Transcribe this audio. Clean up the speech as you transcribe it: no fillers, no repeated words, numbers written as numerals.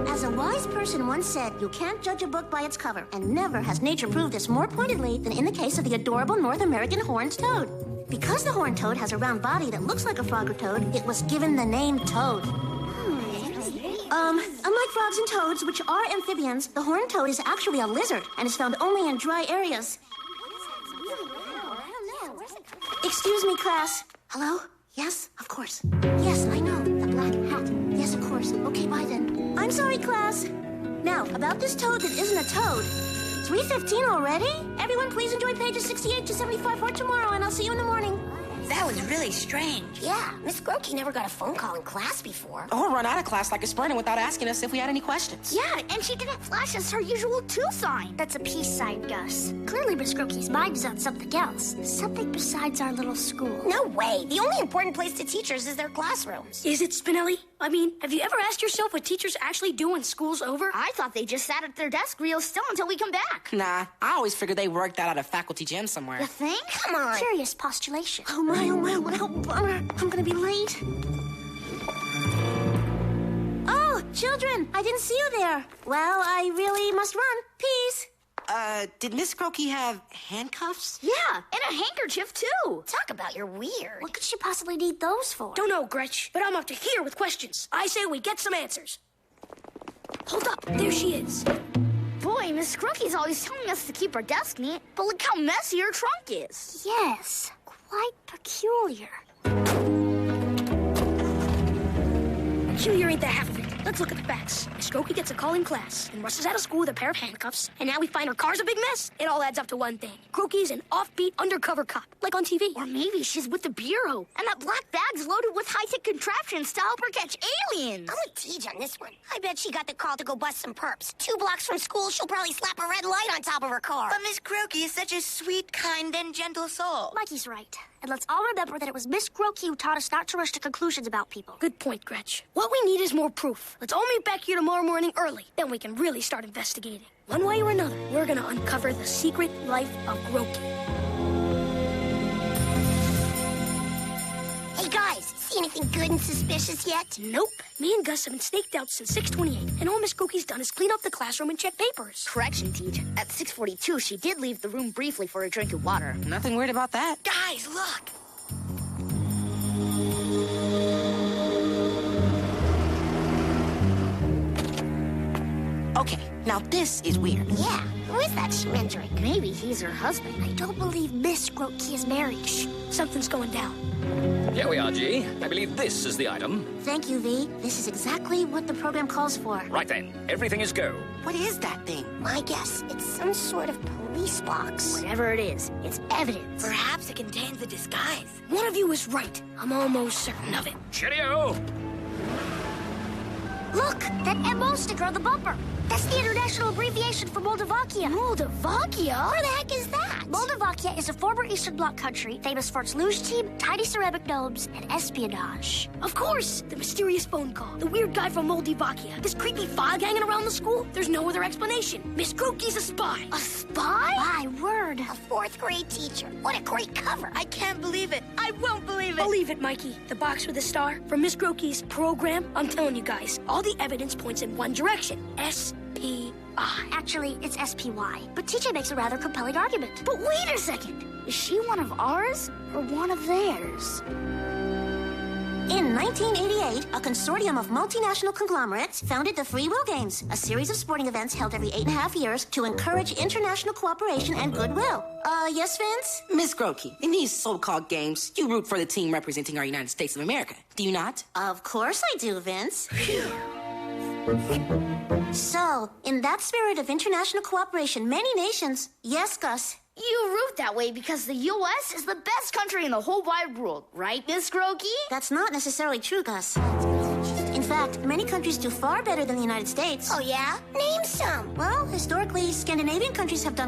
As a wise person once said, you can't judge a book by its cover, and never has nature proved this more pointedly than in the case of the adorable North American horned toad. Because the horned toad has a round body that looks like a frog or toad, it was given the name toad. Unlike frogs and toads, which are amphibians, the horned toad is actually a lizard and is found only in dry areas. Excuse me, class. Hello? Yes, of course. Yes, I know. The black hat. Yes, of course. Okay, bye then. I'm sorry, class. Now, about this toad that isn't a toad. 3:15 already? Everyone please enjoy pages 68 to 75 for tomorrow, and I'll see you in the morning. That was really strange. Yeah, Miss Grotke never got a phone call in class before. Or run out of class like a spurting without asking us if we had any questions. Yeah, and she didn't flash us her usual 2 sign. That's a peace sign, Gus. Clearly Miss Grotke's mind is on something else. Something besides our little school. No way. The only important place to teachers is their classrooms. Is it, Spinelli? I mean, have you ever asked yourself what teachers actually do when school's over? I thought they just sat at their desk real still until we come back. Nah, I always figured they worked that out of faculty gym somewhere. You think? Come on. Curious postulation. Oh my, how bummer. I'm gonna be late. Oh, children, I didn't see you there. Well, I really must run. Peace. Did Miss Grotke have handcuffs? Yeah, and a handkerchief, too. Talk about you're weird. What could she possibly need those for? Don't know, Gretch, but I'm up to here with questions. I say we get some answers. Hold up, there she is. Boy, Miss Grotke's always telling us to keep our desk neat, but look how messy her trunk is. Yes, quite peculiar. Peculiar ain't the half of it. Let's look at the facts. Miss Grotke gets a call in class and rushes out of school with a pair of handcuffs, and now we find her car's a big mess. It all adds up to one thing. Grotke's an offbeat undercover cop, like on TV. Or maybe she's with the Bureau, and that black bag's loaded with high-tech contraptions to help her catch aliens. I'm with Tej on this one. I bet she got the call to go bust some perps. 2 blocks from school, she'll probably slap a red light on top of her car. But Miss Grotke is such a sweet, kind, and gentle soul. Mikey's right. And let's all remember that it was Miss Grotke who taught us not to rush to conclusions about people. Good point, Gretch. What we need is more proof. Let's all meet back here tomorrow morning early. Then we can really start investigating. One way or another, we're gonna uncover the secret life of Grotke. Hey, guys, see anything good and suspicious yet? Nope. Me and Gus have been staked out since 6:28, and all Miss Grotke's done is clean up the classroom and check papers. Correction, Tej. At 6:42, she did leave the room briefly for a drink of water. Nothing weird about that. Guys, look. Okay, now this is weird. Yeah, who is that schmendrick? Maybe he's her husband. I don't believe Miss Grotke is married. Shh, something's going down. Here we are, G. I believe this is the item. Thank you, V. This is exactly what the program calls for. Right then, everything is go. What is that thing? My guess, it's some sort of police box. Whatever it is, it's evidence. Perhaps it contains a disguise. One of you is right. I'm almost certain of it. Cheerio! Look, that MO sticker on the bumper. That's the international abbreviation for Moldovakia. Moldovakia? Where the heck is that? Moldovakia is a former Eastern Bloc country famous for its luge team, tiny ceramic gnomes, and espionage. Of course! The mysterious phone call. The weird guy from Moldovakia. This creepy fog hanging around the school. There's no other explanation. Miss Grotke's a spy. A spy? My word. A 4th grade teacher. What a great cover. I can't believe it. I won't believe it. Believe it, Mikey. The box with the star from Miss Grotke's program. I'm telling you guys, all the evidence points in one direction. S-P-I. Actually, it's SPY, but TJ makes a rather compelling argument. But wait a second. Is she one of ours or one of theirs? In 1988, a consortium of multinational conglomerates founded the Free Will Games, a series of sporting events held every 8.5 years to encourage international cooperation and goodwill. Yes, Vince? Miss Grotke, in these so-called games, you root for the team representing our United States of America, do you not? Of course I do, Vince. So, in that spirit of international cooperation, many nations... Yes, Gus? You root that way because the U.S. is the best country in the whole wide world, right, Miss Grotke? That's not necessarily true, Gus. In fact, many countries do far better than the United States. Oh, yeah? Name some. Well, historically, Scandinavian countries have done